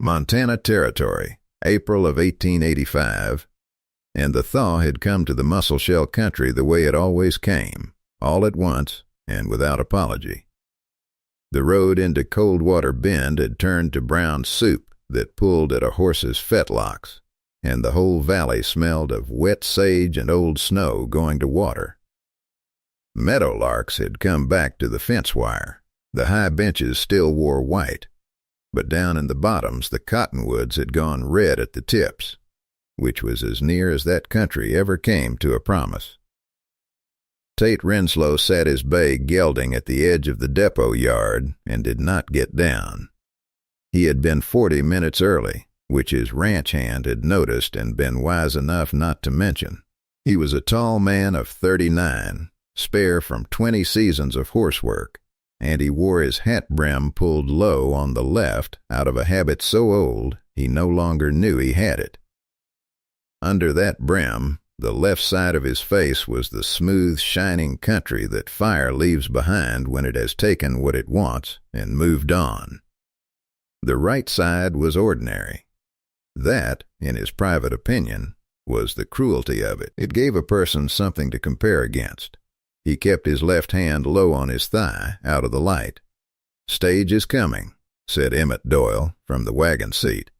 Montana Territory, April of 1885, and the thaw had come to the Musselshell country the way it always came, all at once and without apology. The road into Coldwater Bend had turned to brown soup that pulled at a horse's fetlocks, and the whole valley smelled of wet sage and old snow going to water. Meadowlarks had come back to the fence wire. The high benches still wore white, but down in the bottoms the cottonwoods had gone red at the tips, which was as near as that country ever came to a promise. Tate Renslow sat his bay gelding at the edge of the depot yard and did not get down. He had been 40 minutes early, which his ranch hand had noticed and been wise enough not to mention. He was a tall man of 39, spare from 20 seasons of horsework, and he wore his hat brim pulled low on the left out of a habit so old he no longer knew he had it. Under that brim, the left side of his face was the smooth, shining country that fire leaves behind when it has taken what it wants and moved on. The right side was ordinary. That, in his private opinion, was the cruelty of it. It gave a person something to compare against. He kept his left hand low on his thigh, out of the light. "Stage is coming," said Emmett Doyle from the wagon seat.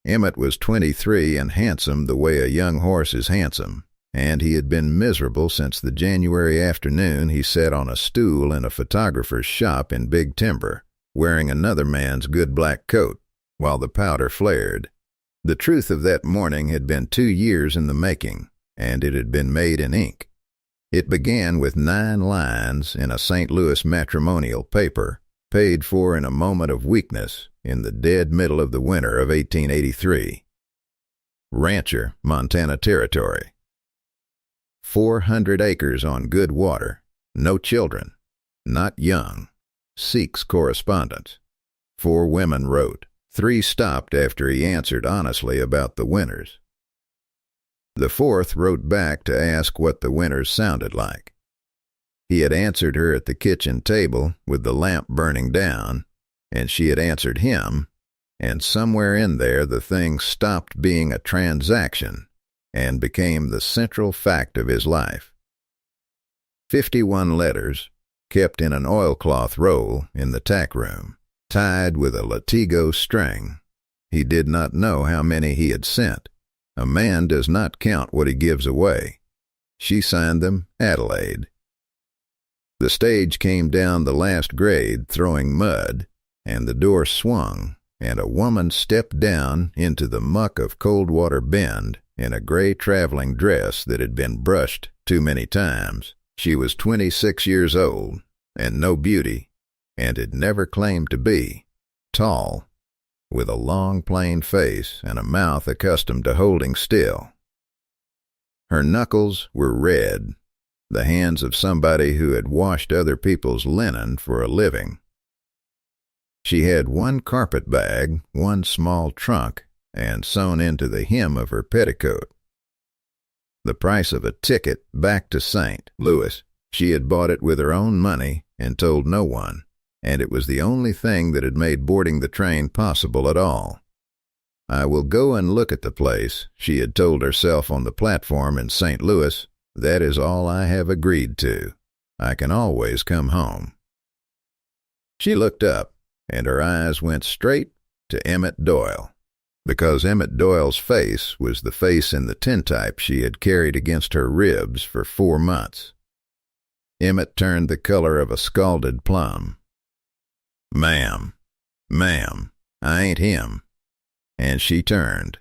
Emmett was 23 and handsome the way a young horse is handsome, and he had been miserable since the January afternoon he sat on a stool in a photographer's shop in Big Timber, wearing another man's good black coat, while the powder flared. The truth of that morning had been 2 years in the making, and it had been made in ink. It began with 9 lines in a St. Louis matrimonial paper, paid for in a moment of weakness in the dead middle of the winter of 1883. Rancher, Montana Territory. 400 acres on good water, no children, not young, seeks correspondence. 4 women wrote. 3 stopped after he answered honestly about the winters. The 4th wrote back to ask what the winters sounded like. He had answered her at the kitchen table with the lamp burning down, and she had answered him, and somewhere in there the thing stopped being a transaction and became the central fact of his life. 51 letters, kept in an oilcloth roll in the tack room, tied with a latigo string. He did not know how many he had sent. A man does not count what he gives away. She signed them Adelaide. The stage came down the last grade throwing mud, and the door swung, and a woman stepped down into the muck of Coldwater Bend in a gray traveling dress that had been brushed too many times. She was 26 years old, and no beauty, and had never claimed to be, tall, with a long plain face and a mouth accustomed to holding still. Her knuckles were red, the hands of somebody who had washed other people's linen for a living. She had 1 carpet bag, 1 small trunk, and sewn into the hem of her petticoat. The price of a ticket back to St. Louis. She had bought it with her own money and told no one, and it was the only thing that had made boarding the train possible at all. "I will go and look at the place," she had told herself on the platform in St. Louis. "That is all I have agreed to. I can always come home." She looked up, and her eyes went straight to Emmett Doyle, because Emmett Doyle's face was the face in the tintype she had carried against her ribs for 4 months. Emmett turned the color of a scalded plum. Ma'am, I ain't him." And she turned.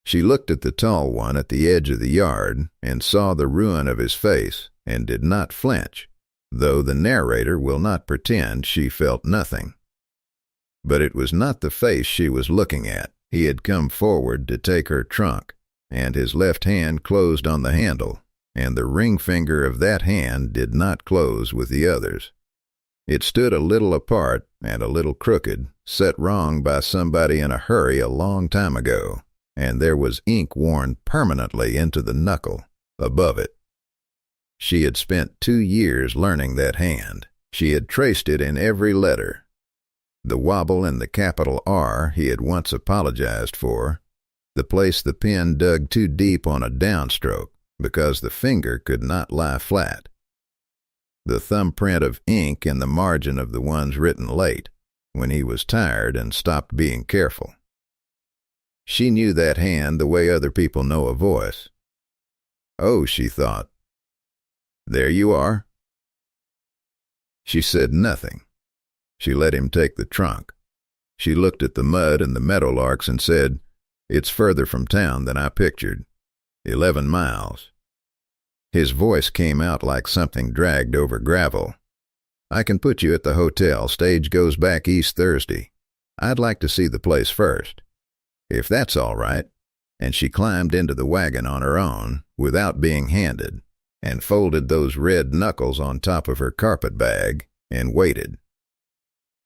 She looked at the tall one at the edge of the yard and saw the ruin of his face and did not flinch, though the narrator will not pretend she felt nothing. But it was not the face she was looking at. He had come forward to take her trunk, and his left hand closed on the handle, and the ring finger of that hand did not close with the others. It stood a little apart and a little crooked, set wrong by somebody in a hurry a long time ago, and there was ink worn permanently into the knuckle above it. She had spent 2 years learning that hand. She had traced it in every letter. the wobble in the capital R he had once apologized for, the place the pen dug too deep on a downstroke because the finger could not lie flat, the thumbprint of ink in the margin of the ones written late, when he was tired and stopped being careful. She knew that hand the way other people know a voice. Oh, she thought, there you are. She said nothing. She let him take the trunk. She looked at the mud and the meadowlarks and said, it's further from town than I pictured. 11 miles. His voice came out like something dragged over gravel. I can put you at the hotel. Stage goes back east Thursday. I'd like to see the place first, if that's all right. And she climbed into the wagon on her own, without being handed, and folded those red knuckles on top of her carpet bag, and waited.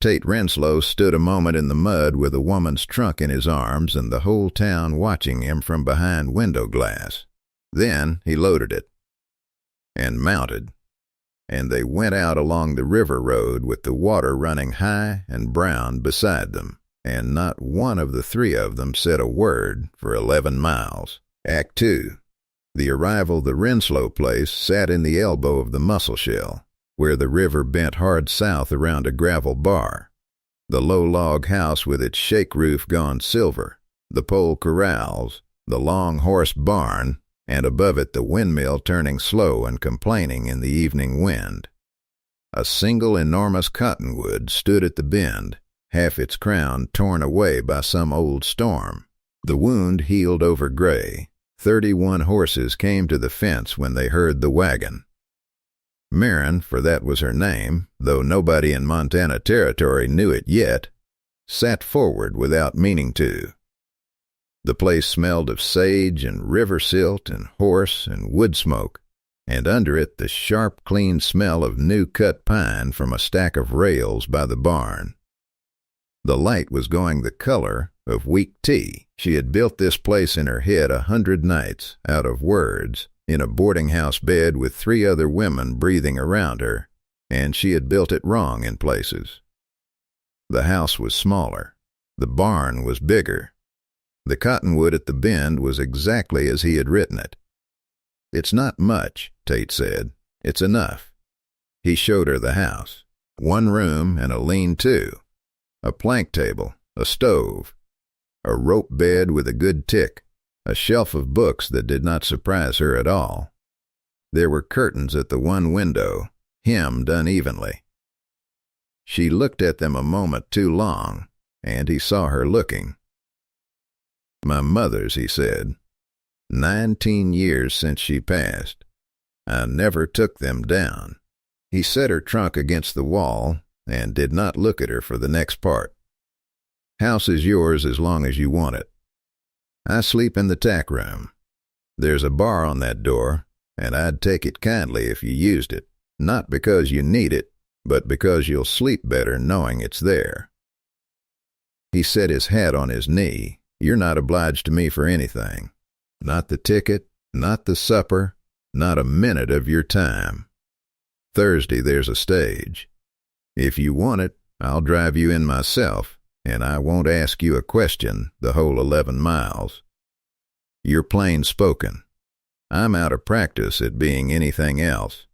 Tate Renslow stood a moment in the mud with a woman's trunk in his arms and the whole town watching him from behind window glass. Then he loaded it and mounted, and they went out along the river road with the water running high and brown beside them, and not one of the three of them said a word for 11 miles. Act 2. The arrival of the Renslow place sat in the elbow of the Musselshell, where the river bent hard south around a gravel bar, the low log house with its shake roof gone silver, the pole corrals, the long horse barn, and above it the windmill turning slow and complaining in the evening wind. A single enormous cottonwood stood at the bend, half its crown torn away by some old storm. The wound healed over gray. 31 horses came to the fence when they heard the wagon. Mirren, for that was her name, though nobody in Montana Territory knew it yet, sat forward without meaning to. The place smelled of sage and river silt and horse and wood smoke, and under it the sharp, clean smell of new-cut pine from a stack of rails by the barn. The light was going the color of weak tea. She had built this place in her head 100 nights, out of words, in a boarding-house bed with 3 other women breathing around her, and she had built it wrong in places. The house was smaller. The barn was bigger. The cottonwood at the bend was exactly as he had written it. It's not much, Tate said. It's enough. He showed her the house. 1 room and a lean-to, a plank table, a stove, a rope bed with a good tick, a shelf of books that did not surprise her at all. There were curtains at the one window, hemmed unevenly. She looked at them a moment too long, and he saw her looking. My mother's, he said. 19 years since she passed. I never took them down. He set her trunk against the wall and did not look at her for the next part. House is yours as long as you want it. I sleep in the tack room. There's a bar on that door, and I'd take it kindly if you used it, not because you need it, but because you'll sleep better knowing it's there. He set his hat on his knee. You're not obliged to me for anything. Not the ticket, not the supper, not a minute of your time. Thursday there's a stage. If you want it, I'll drive you in myself, and I won't ask you a question the whole 11 miles. You're plain spoken. I'm out of practice at being anything else.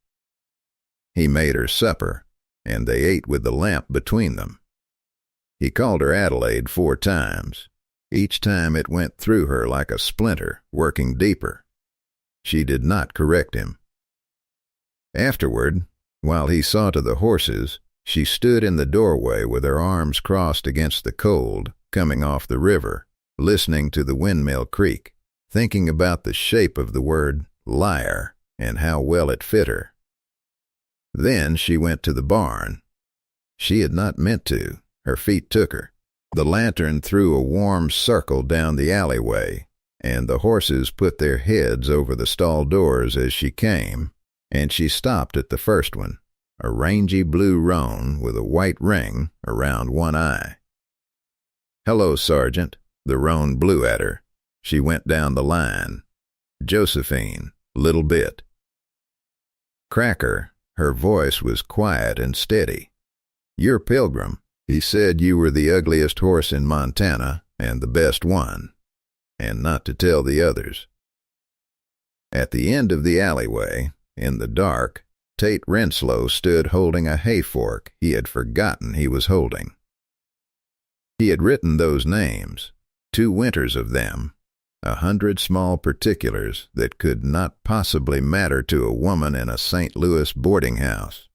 He made her supper, and they ate with the lamp between them. He called her Adelaide 4 times. Each time it went through her like a splinter, working deeper. She did not correct him. Afterward, while he saw to the horses, she stood in the doorway with her arms crossed against the cold, coming off the river, listening to the windmill creak, thinking about the shape of the word liar and how well it fit her. Then she went to the barn. She had not meant to. Her feet took her. The lantern threw a warm circle down the alleyway, and the horses put their heads over the stall doors as she came, and she stopped at the first one, a rangy blue roan with a white ring around one eye. Hello, Sergeant. The roan blew at her. She went down the line. Josephine, little bit. Cracker, her voice was quiet and steady. You're Pilgrim. He said you were the ugliest horse in Montana and the best one, and not to tell the others. At the end of the alleyway, in the dark, Tate Renslow stood holding a hay fork he had forgotten he was holding. He had written those names, 2 winters of them, 100 small particulars that could not possibly matter to a woman in a St. Louis boarding house.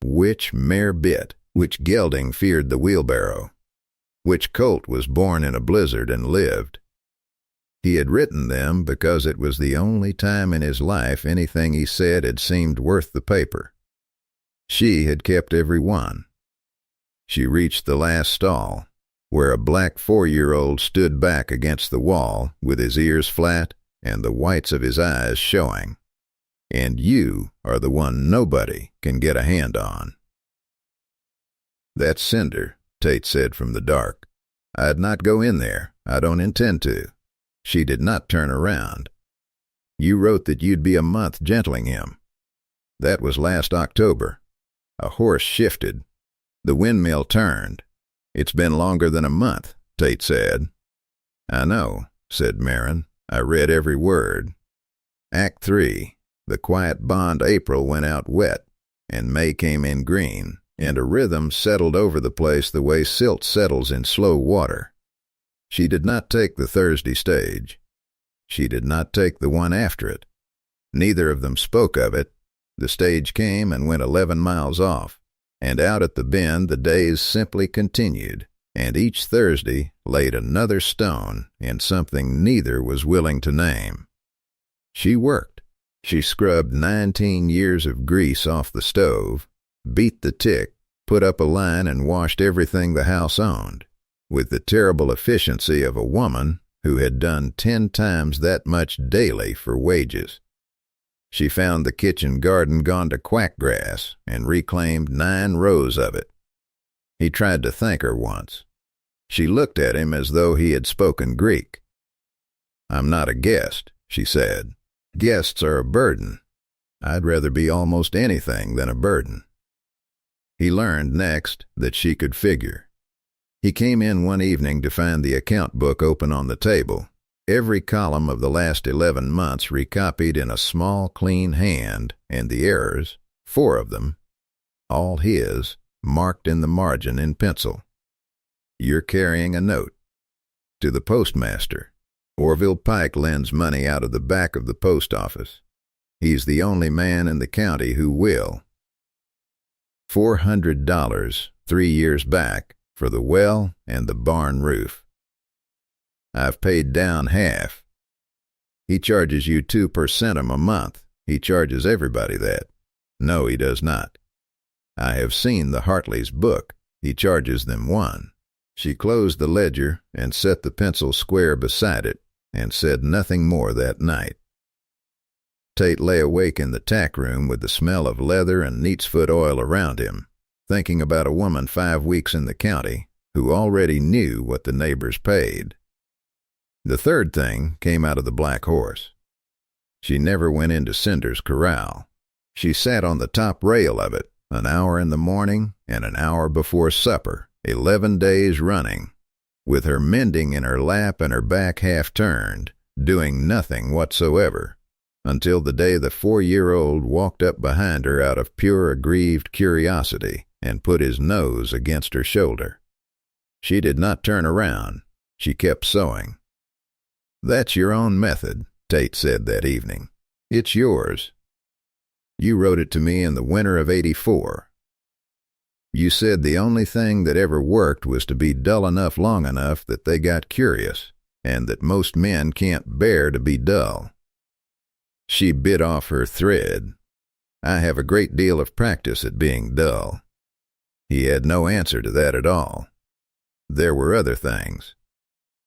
Which mare bit, which gelding feared the wheelbarrow, which colt was born in a blizzard and lived. He had written them because it was the only time in his life anything he said had seemed worth the paper. She had kept every one. She reached the last stall, where a black 4-year-old stood back against the wall with his ears flat and the whites of his eyes showing. And you are the one nobody can get a hand on. "That's Cinder," Tate said from the dark. "I'd not go in there. I don't intend to." She did not turn around. "You wrote that you'd be a month gentling him. That was last October. A horse shifted. The windmill turned. It's been longer than a month," Tate said. "I know," said Marin. "I read every word. Act 3. The quiet bond April went out wet, and May came in green, and a rhythm settled over the place the way silt settles in slow water. She did not take the Thursday stage. She did not take the one after it. Neither of them spoke of it. The stage came and went 11 miles off, and out at the bend the days simply continued, and each Thursday laid another stone in something neither was willing to name. She worked. She scrubbed 19 years of grease off the stove, beat the tick, put up a line, and washed everything the house owned, with the terrible efficiency of a woman who had done 10 times that much daily for wages. She found the kitchen garden gone to quackgrass and reclaimed 9 rows of it. He tried to thank her once. She looked at him as though he had spoken Greek. "I'm not a guest," she said. "Guests are a burden. I'd rather be almost anything than a burden." He learned next that she could figure. He came in one evening to find the account book open on the table, every column of the last 11 months recopied in a small, clean hand, and the errors, 4 of them, all his, marked in the margin in pencil. "You're carrying a note. To the postmaster. Orville Pike lends money out of the back of the post office. He's the only man in the county who will. $400 3 years back for the well and the barn roof. I've paid down half. He charges you 2 per centum a month. He charges everybody that. No, he does not. I have seen the Hartley's book. He charges them 1. She closed the ledger and set the pencil square beside it, and said nothing more that night. Tate lay awake in the tack room with the smell of leather and neatsfoot oil around him, thinking about a woman 5 weeks in the county who already knew what the neighbors paid. The third thing came out of the Black Horse. She never went into Cinder's corral. She sat on the top rail of it, an hour in the morning and an hour before supper, 11 days running, with her mending in her lap and her back half turned, doing nothing whatsoever, until the day the 4-year-old walked up behind her out of pure aggrieved curiosity and put his nose against her shoulder. She did not turn around. She kept sewing. "That's your own method," Tate said that evening. "It's yours. You wrote it to me in the winter of '84. You said the only thing that ever worked was to be dull enough long enough that they got curious, and that most men can't bear to be dull." She bit off her thread. "I have a great deal of practice at being dull." He had no answer to that at all. There were other things.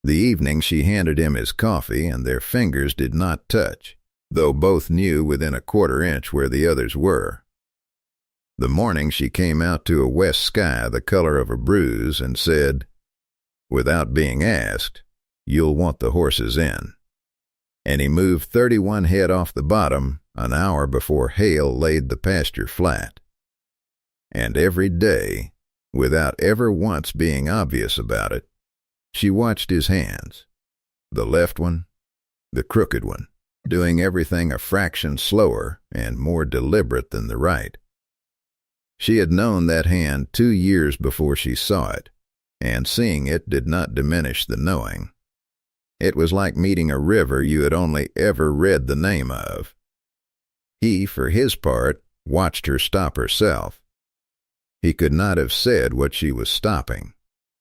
The evening she handed him his coffee, and their fingers did not touch, though both knew within a 1/4 inch where the others were. The morning she came out to a west sky the color of a bruise and said, "Without being asked, you'll want the horses in." And he moved 31 head off the bottom an hour before Hale laid the pasture flat. And every day without ever once being obvious about it, she watched his hands, the left one, the crooked one, doing everything a fraction slower and more deliberate than the right. She had known that hand 2 years before she saw it, and seeing it did not diminish the knowing. It was like meeting a river you had only ever read the name of. He, for his part, watched her stop herself. He could not have said what she was stopping.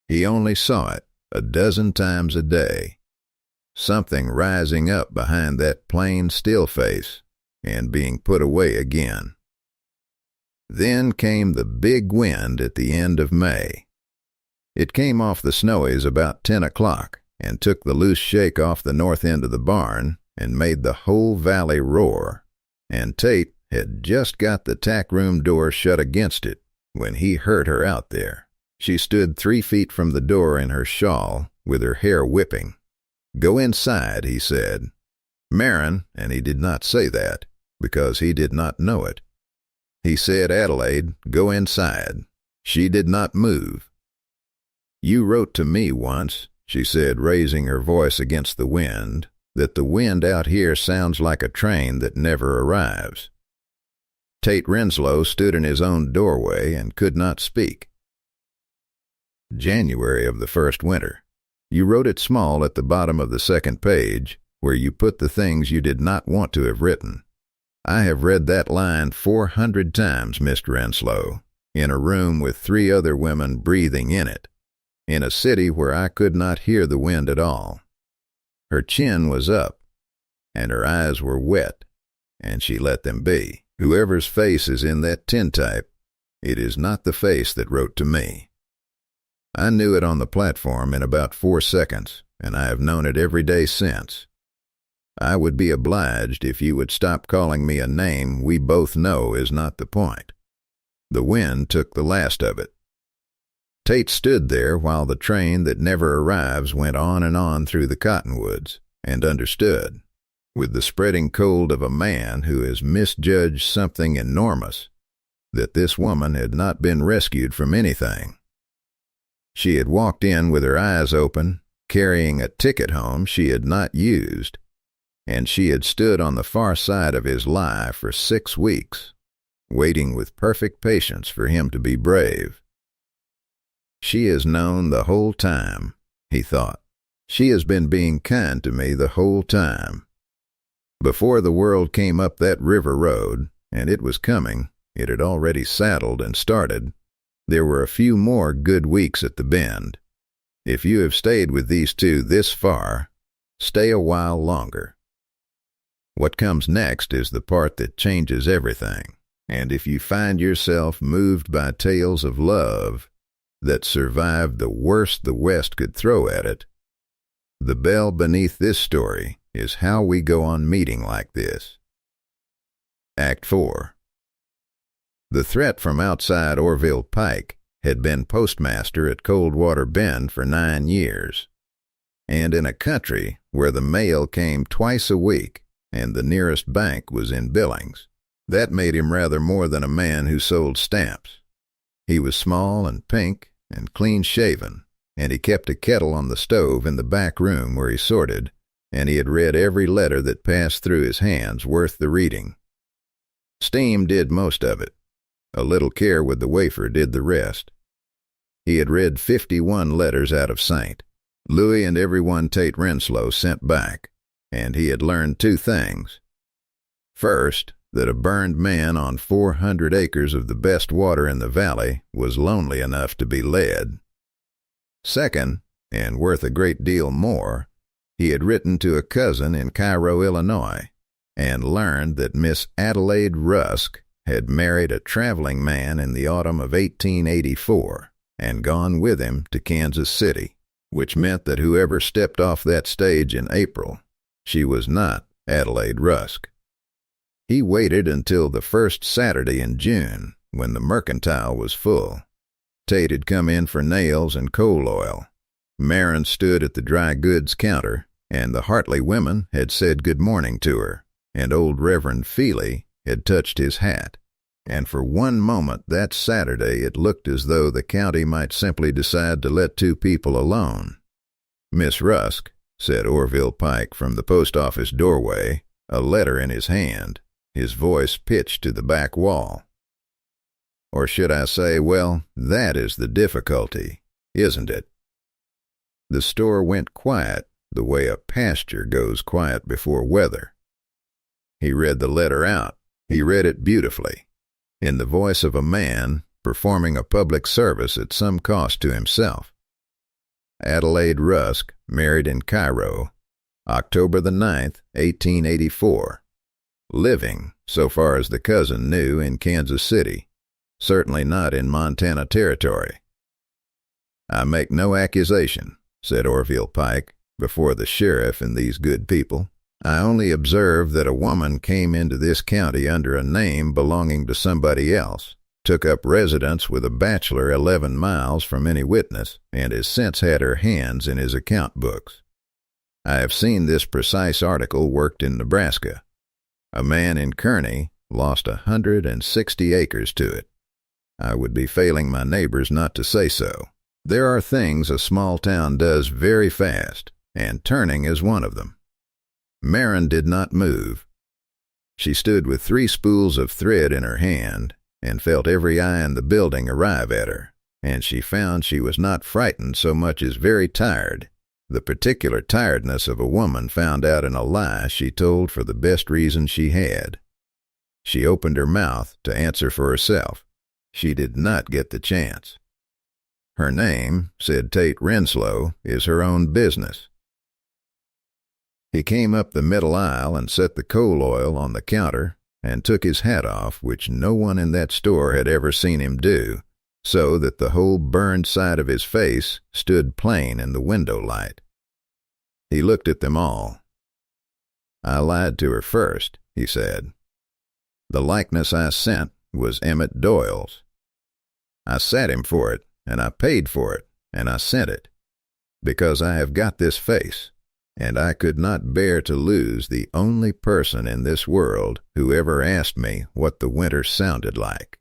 He only saw it 12 times a day. Something rising up behind that plain, still face and being put away again. Then came the big wind at the end of May. It came off the Snowies about 10 o'clock and took the loose shake off the north end of the barn and made the whole valley roar, and Tate had just got the tack room door shut against it when he heard her out there. She stood 3 feet from the door in her shawl, with her hair whipping. "Go inside," he said. Marin, and he did not say that, because he did not know it. He said, "Adelaide, go inside." She did not move. "You wrote to me once," she said, raising her voice against the wind, "that the wind out here sounds like a train that never arrives." Tate Renslow stood in his own doorway and could not speak. January of the first winter. You wrote it small at the bottom of the second page, where you put the things you did not want to have written. I have read that line 400 times, Mr. Renslow, in a room with 3 other women breathing in it, in a city where I could not hear the wind at all. Her chin was up, and her eyes were wet, and she let them be. Whoever's face is in that tintype, it is not the face that wrote to me. I knew it on the platform in about 4 seconds, and I have known it every day since. I would be obliged if you would stop calling me a name we both know is not the point. The wind took the last of it. Tate stood there while the train that never arrives went on and on through the cottonwoods, and understood, with the spreading cold of a man who has misjudged something enormous, that this woman had not been rescued from anything. She had walked in with her eyes open, carrying a ticket home she had not used, and she had stood on the far side of his lie for 6 weeks, waiting with perfect patience for him to be brave. She has known the whole time, he thought. She has been being kind to me the whole time. Before the world came up that river road, and it was coming, it had already saddled and started, there were a few more good weeks at the Bend. If you have stayed with these 2 this far, stay a while longer. What comes next is the part that changes everything, and if you find yourself moved by tales of love that survived the worst the West could throw at it, the bell beneath this story is how we go on meeting like this. Act 4. The threat from outside Orville Pike had been postmaster at Coldwater Bend for 9 years, and in a country where the mail came twice a week and the nearest bank was in Billings, that made him rather more than a man who sold stamps. He was small and pink and clean-shaven, and he kept a kettle on the stove in the back room where he sorted, and he had read every letter that passed through his hands worth the reading. Steam did most of it. A little care with the wafer did the rest. He had read 51 letters out of St. Louis and every one Tate Renslow sent back, and he had learned 2 things. First, that a burned man on 400 acres of the best water in the valley was lonely enough to be led. Second, and worth a great deal more, he had written to a cousin in Cairo, Illinois, and learned that Miss Adelaide Rusk had married a traveling man in the autumn of 1884 and gone with him to Kansas City, which meant that whoever stepped off that stage in April, she was not Adelaide Rusk. He waited until the first Saturday in June, when the mercantile was full. Tate had come in for nails and coal oil. Marin stood at the dry goods counter, and the Hartley women had said good morning to her, and old Reverend Feely had touched his hat. and for one moment that Saturday it looked as though the county might simply decide to let two people alone. "Miss Rusk," said Orville Pike from the post office doorway, a letter in his hand, his voice pitched to the back wall. "Or should I say, well, that is the difficulty, isn't it?" The store went quiet the way a pasture goes quiet before weather. He read the letter out. He read it beautifully, in the voice of a man performing a public service at some cost to himself. Adelaide Rusk, married in Cairo, October the 9th, 1884. Living, so far as the cousin knew, in Kansas City, certainly not in Montana Territory. "I make no accusation," said Orville Pike, before the sheriff and these good people. "I only observe that a woman came into this county under a name belonging to somebody else, took up residence with a bachelor 11 miles from any witness, and has since had her hands in his account books. I have seen this precise article worked in Nebraska. A man in Kearney lost 160 acres to it. I would be failing my neighbors not to say so. There are things a small town does very fast, and turning is one of them." Marin did not move. She stood with 3 spools of thread in her hand, and felt every eye in the building arrive at her, and she found she was not frightened so much as very tired, the particular tiredness of a woman found out in a lie she told for the best reason she had. She opened her mouth to answer for herself. She did not get the chance. "Her name," said Tate Renslow, "is her own business." He came up the middle aisle and set the coal oil on the counter and took his hat off, which no one in that store had ever seen him do, so that the whole burned side of his face stood plain in the window light. He looked at them all. "I lied to her first," he said. "The likeness I sent was Emmett Doyle's. I sat him for it, and I paid for it, and I sent it, because I have got this face, and I could not bear to lose the only person in this world who ever asked me what the winter sounded like."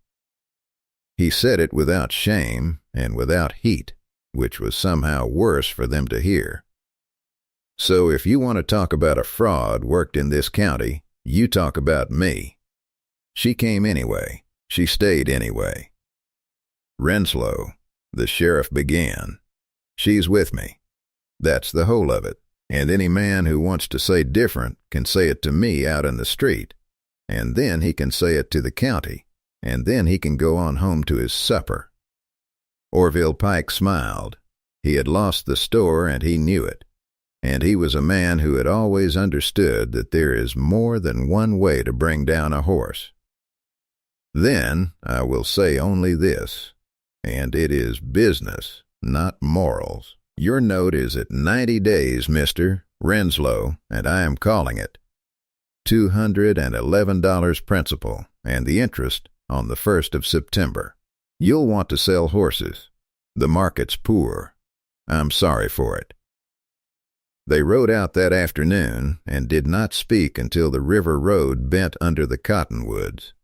He said it without shame and without heat, which was somehow worse for them to hear. "So if you want to talk about a fraud worked in this county, you talk about me. She came anyway. She stayed anyway." "Renslow," the sheriff began, "she's with me. That's the whole of it. And any man who wants to say different can say it to me out in the street, and then he can say it to the county, and then he can go on home to his supper." Orville Pike smiled. He had lost the store, and he knew it. And he was a man who had always understood that there is more than one way to bring down a horse. "Then I will say only this, and it is business, not morals. Your note is at 90 days, Mr. Renslow, and I am calling it. $211 principal, and the interest on the 1st of September. You'll want to sell horses. The market's poor. I'm sorry for it." They rode out that afternoon and did not speak until the river road bent under the cottonwoods.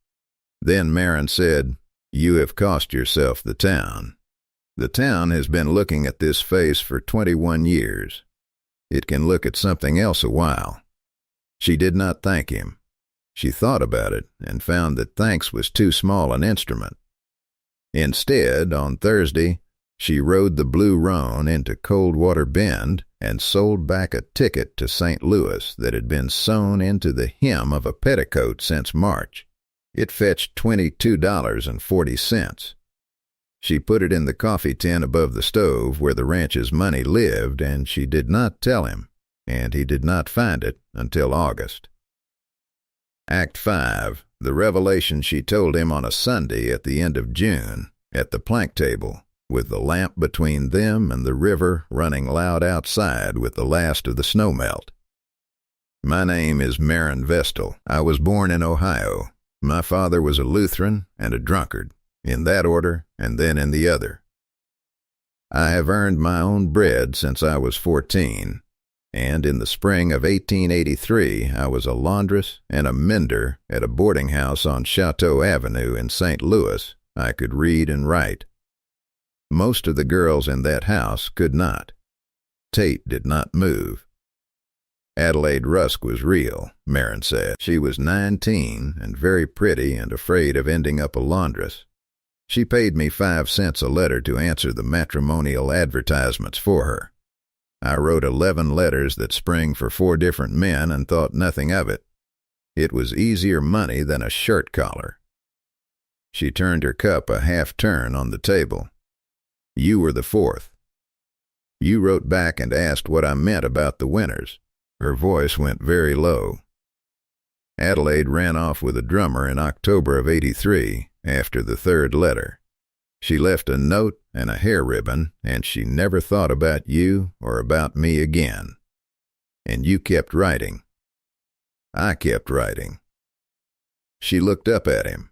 Then Marin said, "You have cost yourself the town. The town has been looking at this face for 21 years. It can look at something else a while." She did not thank him. She thought about it and found that thanks was too small an instrument. Instead, on Thursday, she rode the Blue Roan into Coldwater Bend and sold back a ticket to St. Louis that had been sewn into the hem of a petticoat since March. It fetched $22.40. She put it in the coffee tin above the stove where the ranch's money lived, and she did not tell him, and he did not find it until August. Act 5, the revelation she told him on a Sunday at the end of June, at the plank table, with the lamp between them and the river running loud outside with the last of the snow melt. "My name is Marin Vestal. I was born in Ohio. My father was a Lutheran and a drunkard, in that order and then in the other. I have earned my own bread since I was 14, and in the spring of 1883 I was a laundress and a mender at a boarding house on Chateau Avenue in St. Louis. I could read and write. Most of the girls in that house could not. Tate did not move. Adelaide Rusk was real, Marin said. She was 19 and very pretty and afraid of ending up a laundress. She paid me 5 cents a letter to answer the matrimonial advertisements for her. I wrote 11 letters that spring for 4 different men and thought nothing of it. It was easier money than a shirt collar. She turned her cup a half turn on the table. You were the 4th. You wrote back and asked what I meant about the Winters. Her voice went very low. Adelaide ran off with a drummer in October of '83 after the 3rd letter. She left a note and a hair ribbon, and she never thought about you or about me again. And you kept writing. I kept writing. She looked up at him.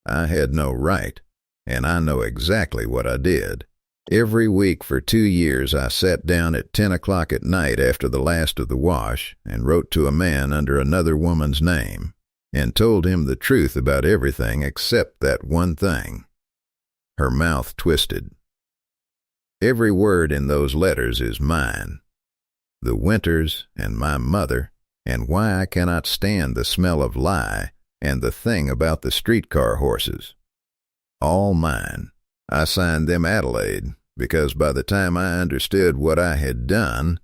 I had no right, and I know exactly what I did. Every week for 2 years I sat down at 10 o'clock at night after the last of the wash and wrote to a man under another woman's name and told him the truth about everything except that one thing. Her mouth twisted. Every word in those letters is mine. The Winters and my mother, and why I cannot stand the smell of lye, and the thing about the streetcar horses. All mine. I signed them Adelaide, because by the time I understood what I had done,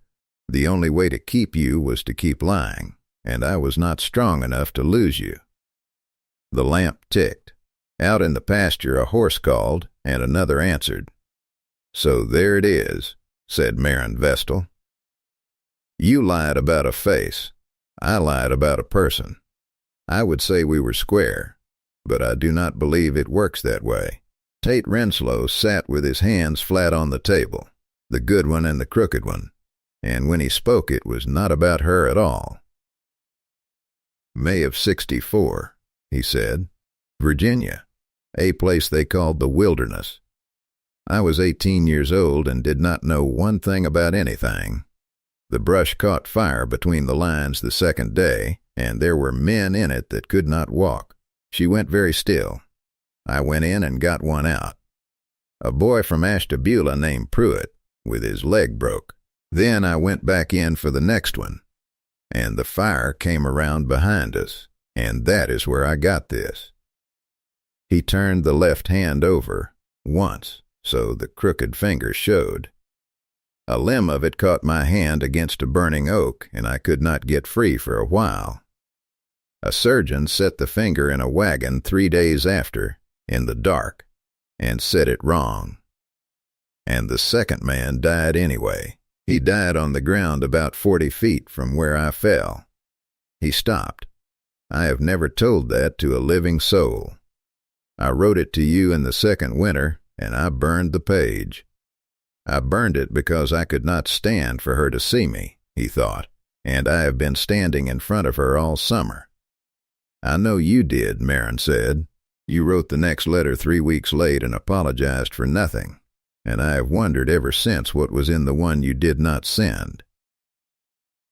the only way to keep you was to keep lying, and I was not strong enough to lose you. The lamp ticked. Out in the pasture a horse called, and another answered. So there it is, said Marin Vestal. You lied about a face. I lied about a person. I would say we were square, but I do not believe it works that way. Tate Renslow sat with his hands flat on the table, the good one and the crooked one, and when he spoke it was not about her at all. May of '64, he said. Virginia, a place they called the Wilderness. I was 18 years old and did not know one thing about anything. The brush caught fire between the lines the second day, and there were men in it that could not walk. She went very still. I went in and got one out. A boy from Ashtabula named Pruitt, with his leg broke. Then I went back in for the next one, and the fire came around behind us, and that is where I got this. He turned the left hand over, once, so the crooked finger showed. A limb of it caught my hand against a burning oak, and I could not get free for a while. A surgeon set the finger in a wagon 3 days after, in the dark, and set it wrong. And the second man died anyway. He died on the ground about 40 feet from where I fell. He stopped. I have never told that to a living soul. I wrote it to you in the second winter, and I burned the page. I burned it because I could not stand for her to see me, he thought, and I have been standing in front of her all summer. I know you did, Marin said. You wrote the next letter 3 weeks late and apologized for nothing, and I have wondered ever since what was in the one you did not send.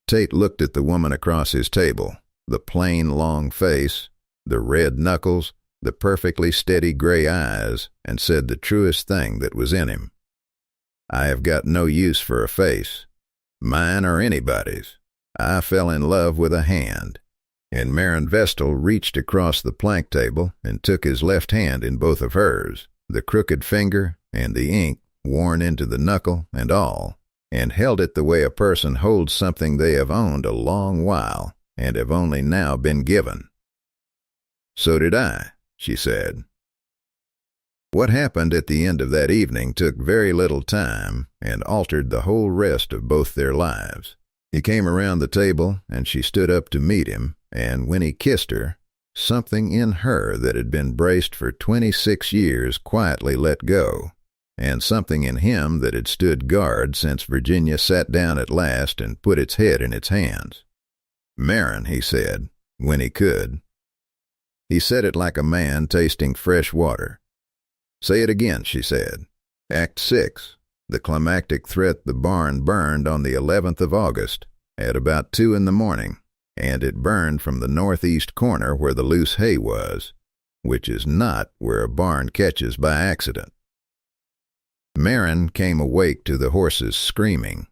Tate looked at the woman across his table, the plain, long face, the red knuckles, the perfectly steady gray eyes, and said the truest thing that was in him. I have got no use for a face, mine or anybody's. I fell in love with a hand. And Marin Vestal reached across the plank table and took his left hand in both of hers, the crooked finger and the ink worn into the knuckle and all, and held it the way a person holds something they have owned a long while and have only now been given. So did I, she said. What happened at the end of that evening took very little time and altered the whole rest of both their lives. He came around the table, and she stood up to meet him, and when he kissed her, something in her that had been braced for 26 years quietly let go, and something in him that had stood guard since Virginia sat down at last and put its head in its hands. Marin, he said, when he could. He said it like a man tasting fresh water. Say it again, she said. Act 6, the climactic threat the barn burned on the 11th of August, at about 2 in the morning, and it burned from the northeast corner where the loose hay was, which is not where a barn catches by accident. Maren came awake to the horses screaming.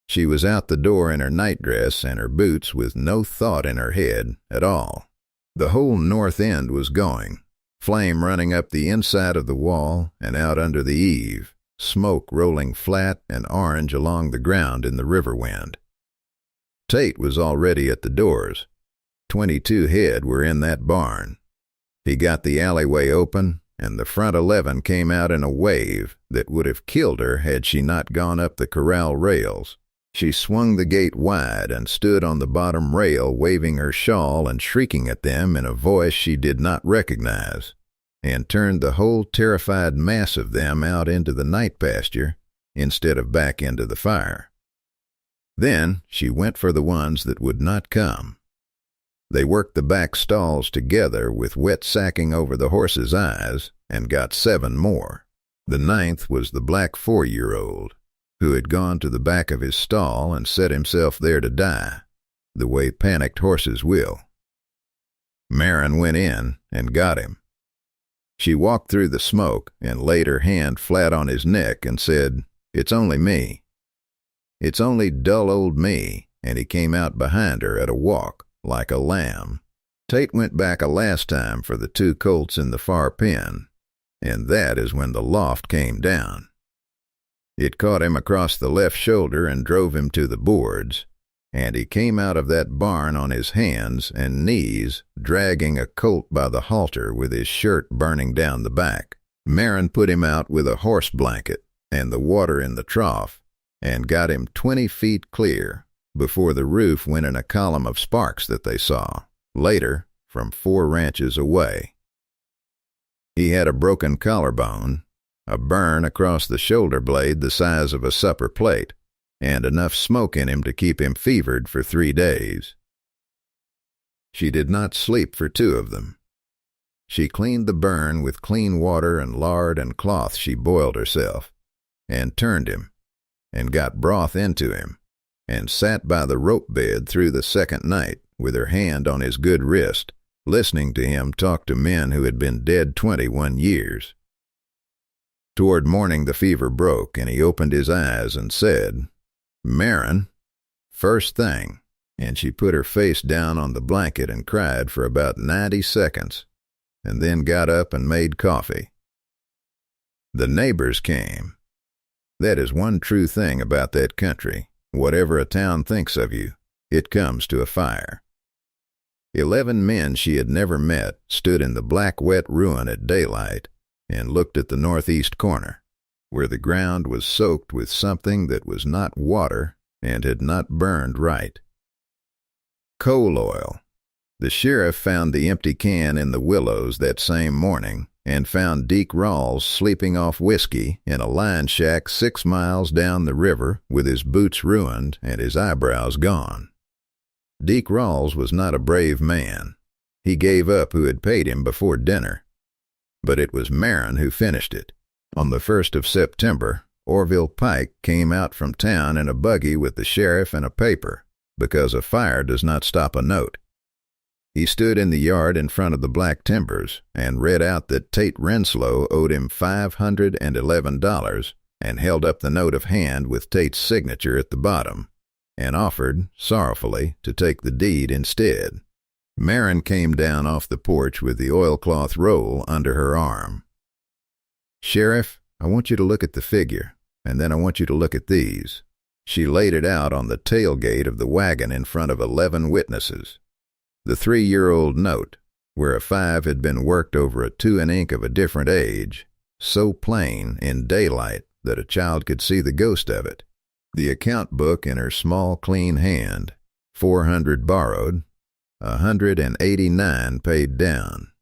She was out the door in her nightdress and her boots with no thought in her head at all. The whole north end was going, flame running up the inside of the wall and out under the eave, smoke rolling flat and orange along the ground in the river wind. Tate was already at the doors. 22 head were in that barn. He got the alleyway open, and the front 11 came out in a wave that would have killed her had she not gone up the corral rails. She swung the gate wide and stood on the bottom rail waving her shawl and shrieking at them in a voice she did not recognize, and turned the whole terrified mass of them out into the night pasture instead of back into the fire. Then she went for the ones that would not come. They worked the back stalls together with wet sacking over the horses' eyes and got 7 more. The 9th was the black 4-year-old, who had gone to the back of his stall and set himself there to die, the way panicked horses will. Maren went in and got him. She walked through the smoke and laid her hand flat on his neck and said, "It's only me. It's only dull old me," and he came out behind her at a walk, like a lamb. Tate went back a last time for the 2 colts in the far pen, and that is when the loft came down. It caught him across the left shoulder and drove him to the boards, and he came out of that barn on his hands and knees, dragging a colt by the halter with his shirt burning down the back. Maren put him out with a horse blanket and the water in the trough, and got him 20 feet clear before the roof went in a column of sparks that they saw, later, from 4 ranches away. He had a broken collarbone, a burn across the shoulder blade the size of a supper plate, and enough smoke in him to keep him fevered for 3 days. She did not sleep for 2 of them. She cleaned the burn with clean water and lard and cloth she boiled herself, and turned him, and got broth into him, and sat by the rope bed through the 2nd night with her hand on his good wrist, listening to him talk to men who had been dead 21 years. Toward morning the fever broke, and he opened his eyes and said, "Maren, first thing," and she put her face down on the blanket and cried for about 90 seconds, and then got up and made coffee. The neighbors came. That is one true thing about that country. Whatever a town thinks of you, it comes to a fire. 11 men she had never met stood in the black wet ruin at daylight and looked at the northeast corner, where the ground was soaked with something that was not water and had not burned right. Coal oil. The sheriff found the empty can in the willows that same morning and found Deke Rawls sleeping off whiskey in a line shack 6 miles down the river with his boots ruined and his eyebrows gone. Deke Rawls was not a brave man. He gave up who had paid him before dinner. But it was Maren who finished it. On the 1st of September, Orville Pike came out from town in a buggy with the sheriff and a paper, because a fire does not stop a note. He stood in the yard in front of the Black Timbers and read out that Tate Renslow owed him $511 and held up the note of hand with Tate's signature at the bottom, and offered, sorrowfully, to take the deed instead. Maren came down off the porch with the oilcloth roll under her arm. "Sheriff, I want you to look at the figure, and then I want you to look at these." She laid it out on the tailgate of the wagon in front of 11 witnesses. The 3-year-old note, where a 5 had been worked over a 2 in ink of a different age, so plain in daylight that a child could see the ghost of it. The account book in her small, clean hand, 400 borrowed, 189 paid down.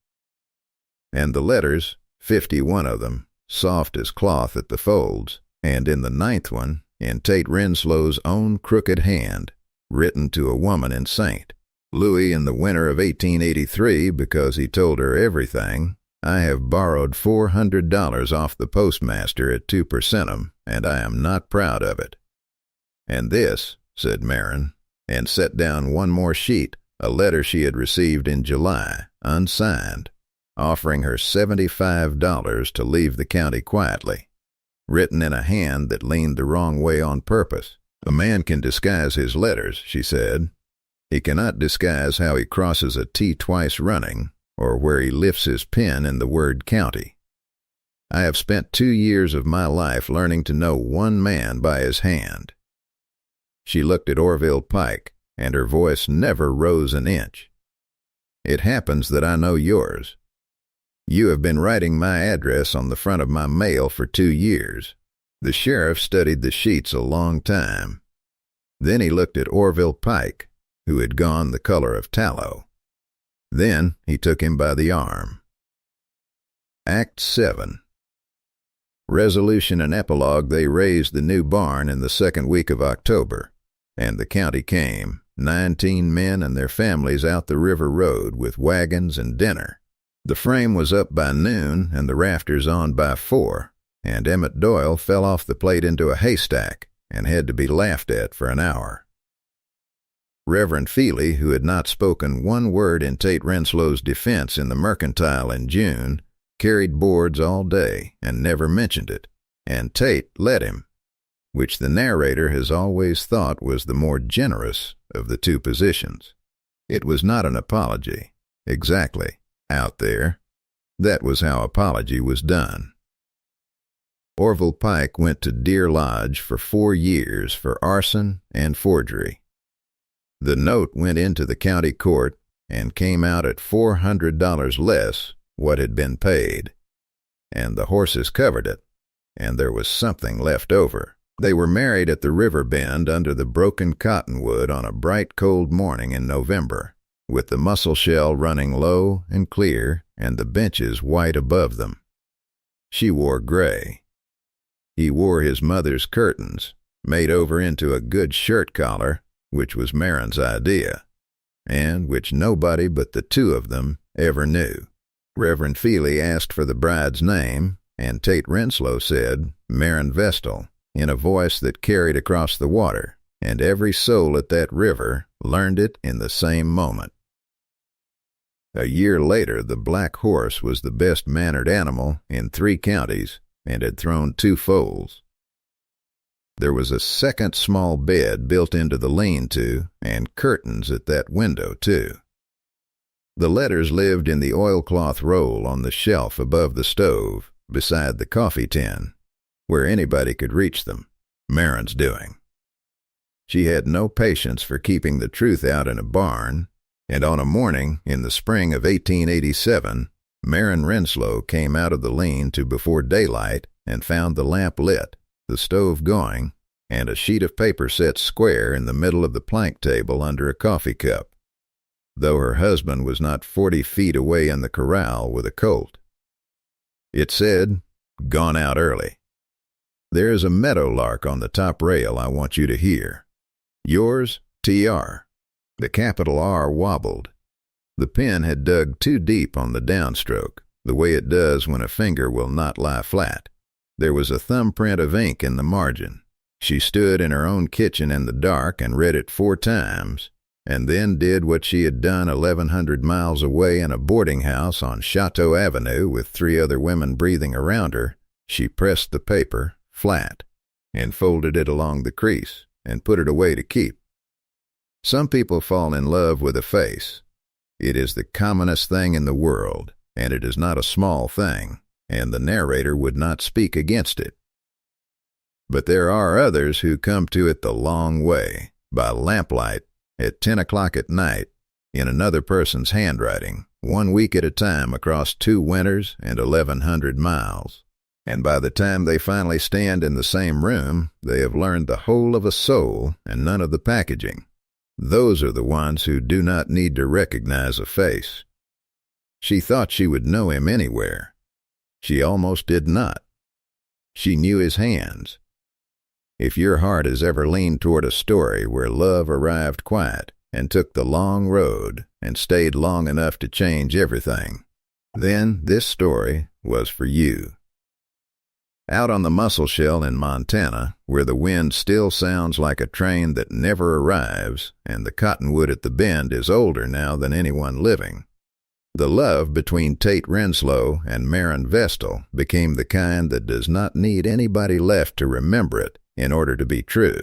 And the letters, 51 of them, soft as cloth at the folds, and in the 9th one, in Tate Renslow's own crooked hand, written to a woman in St. Louis in the winter of 1883 because he told her everything. "I have borrowed $400 off the postmaster at 2 per centum, and I am not proud of it." "And this," said Maren, and set down one more sheet, a letter she had received in July, unsigned, offering her $75 to leave the county quietly, written in a hand that leaned the wrong way on purpose. A man can disguise his letters, she said. He cannot disguise how he crosses a T twice running, or where he lifts his pen in the word county. I have spent 2 years of my life learning to know one man by his hand. She looked at Orville Pike, and her voice never rose an inch. It happens that I know yours. You have been writing my address on the front of my mail for 2 years. The sheriff studied the sheets a long time. Then he looked at Orville Pike, who had gone the color of tallow. Then he took him by the arm. Act 7. Resolution and epilogue. They raised the new barn in the second week of October, and the county came, 19 men and their families out the river road with wagons and dinner. The frame was up by noon and the rafters on by 4, and Emmett Doyle fell off the plate into a haystack and had to be laughed at for an hour. Reverend Feely, who had not spoken one word in Tate Renslow's defense in the Mercantile in June, carried boards all day and never mentioned it, and Tate let him, which the narrator has always thought was the more generous of the two positions. It was not an apology, exactly, out there. That was how apology was done. Orville Pike went to Deer Lodge for 4 years for arson and forgery. The note went into the county court and came out at $400 less what had been paid, and the horses covered it, and there was something left over. They were married at the river bend under the broken cottonwood on a bright cold morning in November, with the mussel shell running low and clear and the benches white above them. She wore gray. He wore his mother's curtains, made over into a good shirt collar, which was Marin's idea, and which nobody but the two of them ever knew. Reverend Feely asked for the bride's name, and Tate Renslow said, Marin Vestal, in a voice that carried across the water, and every soul at that river learned it in the same moment. A year later, the black horse was the best-mannered animal in 3 counties and had thrown 2 foals. There was a second small bed built into the lean-to, and curtains at that window, too. The letters lived in the oilcloth roll on the shelf above the stove, beside the coffee tin, where anybody could reach them, Marin's doing. She had no patience for keeping the truth out in a barn, and on a morning in the spring of 1887, Marin Renslow came out of the lean-to before daylight and found the lamp lit, the stove going, and a sheet of paper set square in the middle of the plank table under a coffee cup, though her husband was not 40 feet away in the corral with a colt. It said, "Gone out early. There is a meadowlark on the top rail I want you to hear. Yours, T.R." The capital R wobbled. The pen had dug too deep on the downstroke, the way it does when a finger will not lie flat. There was a thumbprint of ink in the margin. She stood in her own kitchen in the dark and read it 4 times, and then did what she had done 1,100 miles away in a boarding house on Chateau Avenue with 3 other women breathing around her. She pressed the paper flat and folded it along the crease and put it away to keep. Some people fall in love with a face. It is the commonest thing in the world, and it is not a small thing, and the narrator would not speak against it. But there are others who come to it the long way, by lamplight, at 10 o'clock at night, in another person's handwriting, 1 week at a time across 2 winters and 1,100 miles. And by the time they finally stand in the same room, they have learned the whole of a soul and none of the packaging. Those are the ones who do not need to recognize a face. She thought she would know him anywhere. She almost did not. She knew his hands. If your heart has ever leaned toward a story where love arrived quiet and took the long road and stayed long enough to change everything, then this story was for you. Out on the Musselshell in Montana, where the wind still sounds like a train that never arrives, and the cottonwood at the bend is older now than anyone living, the love between Tate Renslow and Maren Vestal became the kind that does not need anybody left to remember it in order to be true.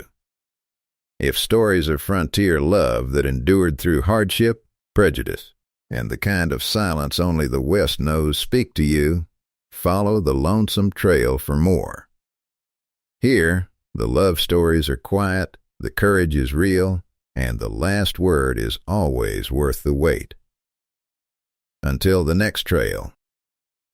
If stories of frontier love that endured through hardship, prejudice, and the kind of silence only the West knows speak to you, follow the lonesome trail for more. Here, the love stories are quiet, the courage is real, and the last word is always worth the wait. Until the next trail.